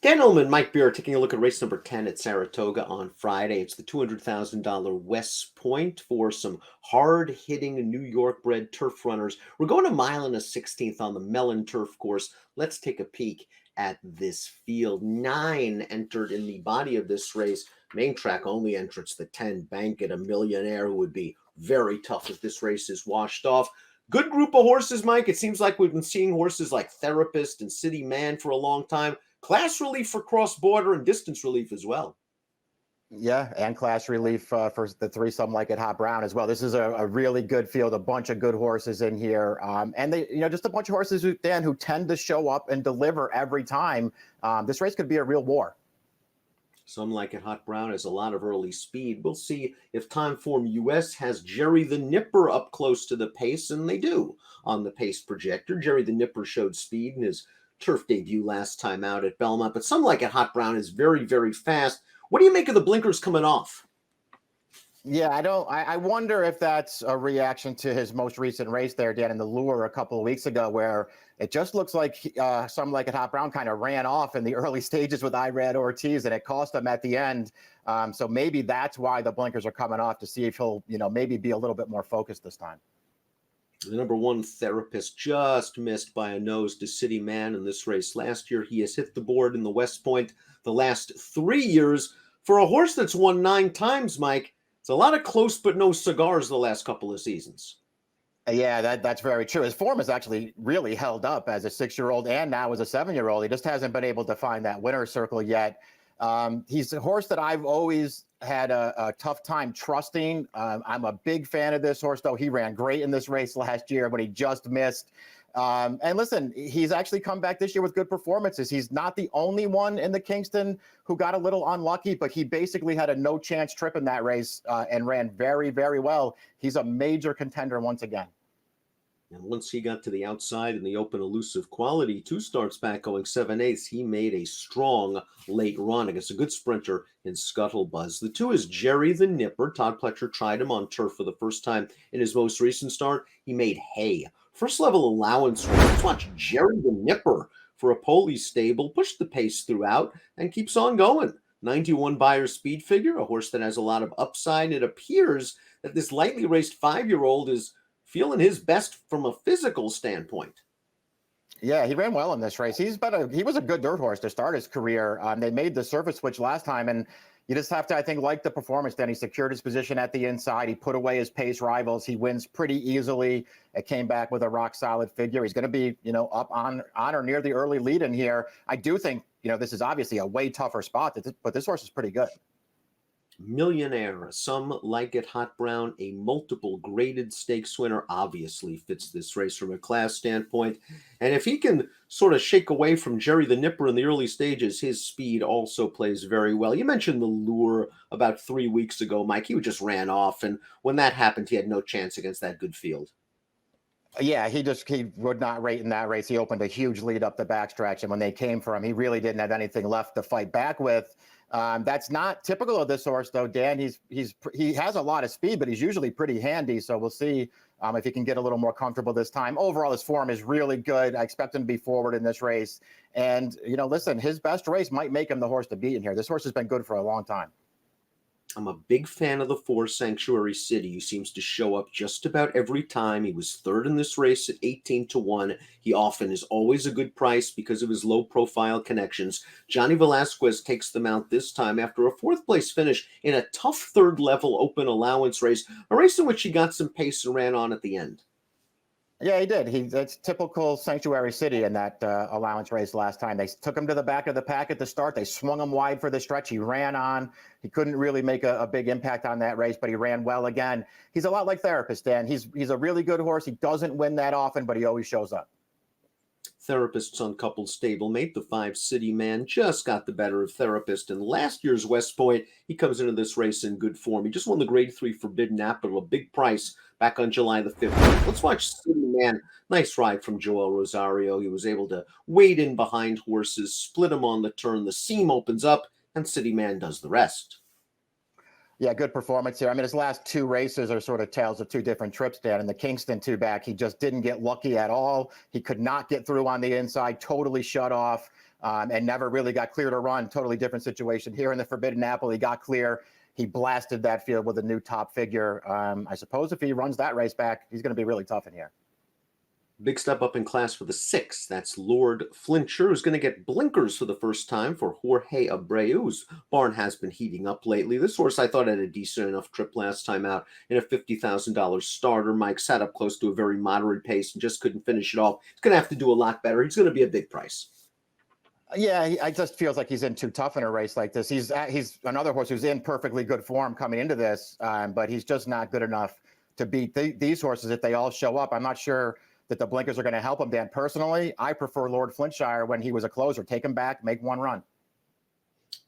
Dan Illman, Mike Beer, taking a look at race number 10 at Saratoga on Friday. It's the $200,000 West Point for some hard-hitting New York-bred turf runners. We're going a mile and a 16th on the Mellon Turf Course. Let's take a peek at this field. 9 entered in the body of this race. Main track only entrance, the 10, Bankit, a millionaire who would be very tough if this race is washed off. Good group of horses, Mike. It seems like we've been seeing horses like Therapist and City Man for a long time. Class relief for cross-border and distance relief as well. Yeah, and class relief for the three Somelikeithotbrown as well. This is a really good field, a bunch of good horses in here. And they, just a bunch of horses, Dan, who tend to show up and deliver every time. This race could be a real war. Somelikeithotbrown has a lot of early speed. We'll see if Timeform US has Jerry the Nipper up close to the pace, and they do on the pace projector. Jerry the Nipper showed speed in his turf debut last time out at Belmont, but Somelikeithotbrown is very, very fast. What do you make of the blinkers coming off? Yeah, I wonder if that's a reaction to his most recent race there, Dan, in the Lure a couple of weeks ago, where it just looks like Somelikeithotbrown kind of ran off in the early stages with Irad Ortiz, and it cost him at the end. So maybe that's why the blinkers are coming off, to see if he'll, maybe be a little bit more focused this time. The number 1 Therapist just missed by a nose to City Man in this race last year. He has hit the board in the West Point the last 3 years. For a horse that's won 9 times, Mike, it's a lot of close but no cigars the last couple of seasons. Yeah, that's very true. His form has actually really held up as a 6-year-old and now as a 7-year-old. He just hasn't been able to find that winner's circle yet. He's a horse that I've always had a tough time trusting. I'm a big fan of this horse, though. He ran great in this race last year, but he just missed. And listen, he's actually come back this year with good performances. He's not the only one in the Kingston who got a little unlucky, but he basically had a no-chance trip in that race and ran very, very well. He's a major contender once again. And once he got to the outside in the open elusive quality, 2 starts back going 7/8, he made a strong late run against a good sprinter in Scuttlebuzz. The 2 is Jerry the Nipper. Todd Pletcher tried him on turf for the first time in his most recent start. He made hay. First level allowance. Let's watch Jerry the Nipper for a Poli stable. Push the pace throughout and keeps on going. 91 Beyer speed figure, a horse that has a lot of upside. It appears that this lightly raced 5-year-old is feeling his best from a physical standpoint. Yeah, he ran well in this race. He was a good dirt horse to start his career. They made the surface switch last time, and you just have to, I think, like the performance. Then he secured his position at the inside. He put away his pace rivals. He wins pretty easily. It came back with a rock solid figure. He's going to be, up on or near the early lead in here. I do think, this is obviously a way tougher spot, but this horse is pretty good. Millionaire, Somelikeithotbrown, a multiple graded stakes winner, obviously fits this race from a class standpoint. And if he can sort of shake away from Jerry the Nipper in the early stages, his speed also plays very well. You mentioned the Lure about 3 weeks ago, Mike. He just ran off, and when that happened, he had no chance against that good field. Yeah, he would not rate in that race. He opened a huge lead up the backstretch, and when they came for him, he really didn't have anything left to fight back with. That's not typical of this horse, though, Dan. He has a lot of speed, but he's usually pretty handy. So we'll see if he can get a little more comfortable this time. Overall, his form is really good. I expect him to be forward in this race. And, listen, his best race might make him the horse to beat in here. This horse has been good for a long time. I'm a big fan of the 4 Sanctuary City, who seems to show up just about every time. He was 3rd in this race at 18-1. He often is always a good price because of his low-profile connections. Johnny Velasquez takes them out this time after a 4th place finish in a tough 3rd-level open allowance race, a race in which he got some pace and ran on at the end. Yeah, he did. That's typical Sanctuary City in that allowance race last time. They took him to the back of the pack at the start. They swung him wide for the stretch. He ran on. He couldn't really make a big impact on that race, but he ran well again. He's a lot like Therapist, Dan. He's a really good horse. He doesn't win that often, but he always shows up. Therapist's uncoupled stablemate, the 5 City Man, just got the better of Therapist in last year's West Point. He comes into this race in good form. He just won the Grade 3 Forbidden Apple, a big price, back on July the 15th. Let's watch City Man. Nice ride from Joel Rosario. He was able to wade in behind horses, split them on the turn. The seam opens up, and City Man does the rest. Yeah, good performance here. I mean, his last 2 races are sort of tales of 2 different trips, Dan. In the Kingston 2-back, he just didn't get lucky at all. He could not get through on the inside, totally shut off. and never really got clear to run. Totally different situation here in the Forbidden Apple. He got clear. He blasted that field with a new top figure. I suppose if he runs that race back, he's going to be really tough in here. Big step up in class for the 6. That's Lord Flintshire, who's going to get blinkers for the first time for Jorge Abreu, whose barn has been heating up lately. This horse I thought had a decent enough trip last time out in a $50,000 starter. Mike sat up close to a very moderate pace and just couldn't finish it off. He's going to have to do a lot better. He's going to be a big price. Yeah, I just feels like he's in too tough in a race like this. He's another horse who's in perfectly good form coming into this, but he's just not good enough to beat these horses if they all show up. I'm not sure that the blinkers are going to help him, Dan. Personally, I prefer Lord Flintshire when he was a closer. Take him back, make one run.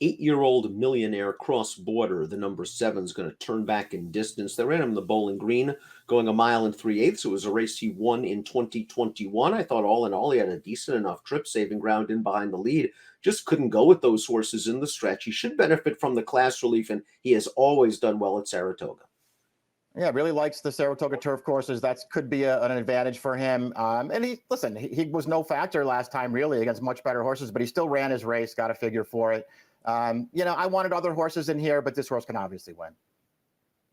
8-year-old Millionaire Cross Border, the number 7, is going to turn back in distance. They ran him the Bowling Green, going 1 mile 3/8. It was a race he won in 2021. I thought all in all he had a decent enough trip, saving ground in behind the lead. Just couldn't go with those horses in the stretch. He should benefit from the class relief, and he has always done well at Saratoga. Yeah, really likes the Saratoga turf courses. That could be an advantage for him. And he was no factor last time really against much better horses, but he still ran his race, got a figure for it. I wanted other horses in here, but this horse can obviously win.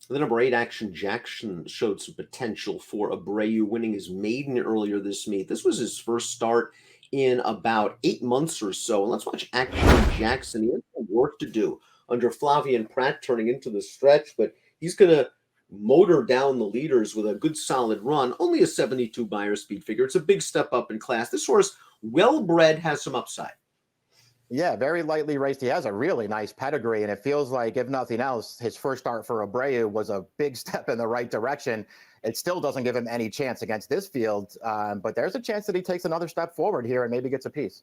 The number 8, Action Jackson, showed some potential for Abreu, winning his maiden earlier this meet. This was his first start in about 8 months or so. And let's watch Action Jackson. He has some work to do under Flavian Pratt turning into the stretch, but he's going to motor down the leaders with a good solid run. Only a 72 buyer speed figure. It's a big step up in class. This horse, well bred, has some upside. Yeah, very lightly raced. He has a really nice pedigree, and it feels like, if nothing else, his first start for Abreu was a big step in the right direction. It still doesn't give him any chance against this field, but there's a chance that he takes another step forward here and maybe gets a piece.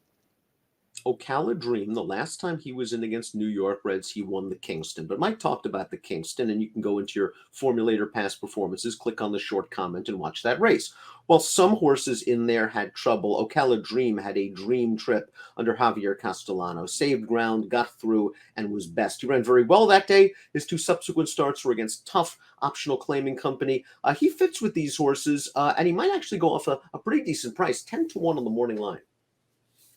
Ocala Dream, the last time he was in against New York Reds, he won the Kingston. But Mike talked about the Kingston, and you can go into your Formulator past performances, click on the short comment, and watch that race. While some horses in there had trouble, Ocala Dream had a dream trip under Javier Castellano, saved ground, got through, and was best. He ran very well that day. His 2 subsequent starts were against tough optional claiming company. He fits with these horses, and he might actually go off a pretty decent price, 10-1 on the morning line.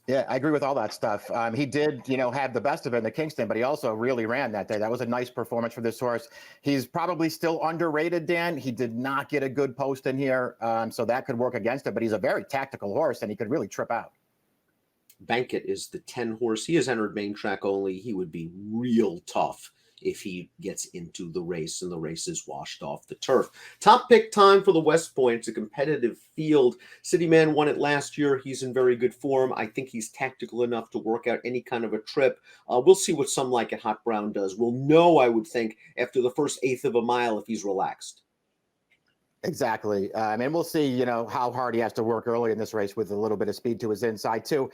Yeah, I agree with all that stuff. He did, have the best of it in the Kingston, but he also really ran that day. That was a nice performance for this horse. He's probably still underrated, Dan. He did not get a good post in here, so that could work against it, but he's a very tactical horse, and he could really trip out. Bankit is the 10 horse. He has entered main track only. He would be real tough if he gets into the race and the race is washed off the turf. Top pick time for the West Point. It's a competitive field. Cityman won it last year. He's in very good form. I think he's tactical enough to work out any kind of a trip. We'll see what Somelikeithotbrown does. We'll know, I would think, after the first 1/8 of a mile if he's relaxed. Exactly. And we'll see, how hard he has to work early in this race with a little bit of speed to his inside, too.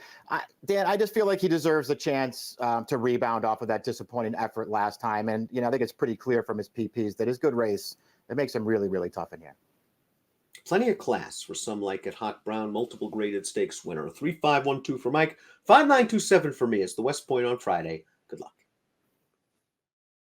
Dan, I just feel like he deserves a chance to rebound off of that disappointing effort last time. And, I think it's pretty clear from his PPs that his good race, it makes him really, really tough in here. Plenty of class for Somelikeithotbrown, multiple graded stakes winner. 3-5-1-2 for Mike, 5-9-2-7 for me. It's the West Point on Friday. Good luck.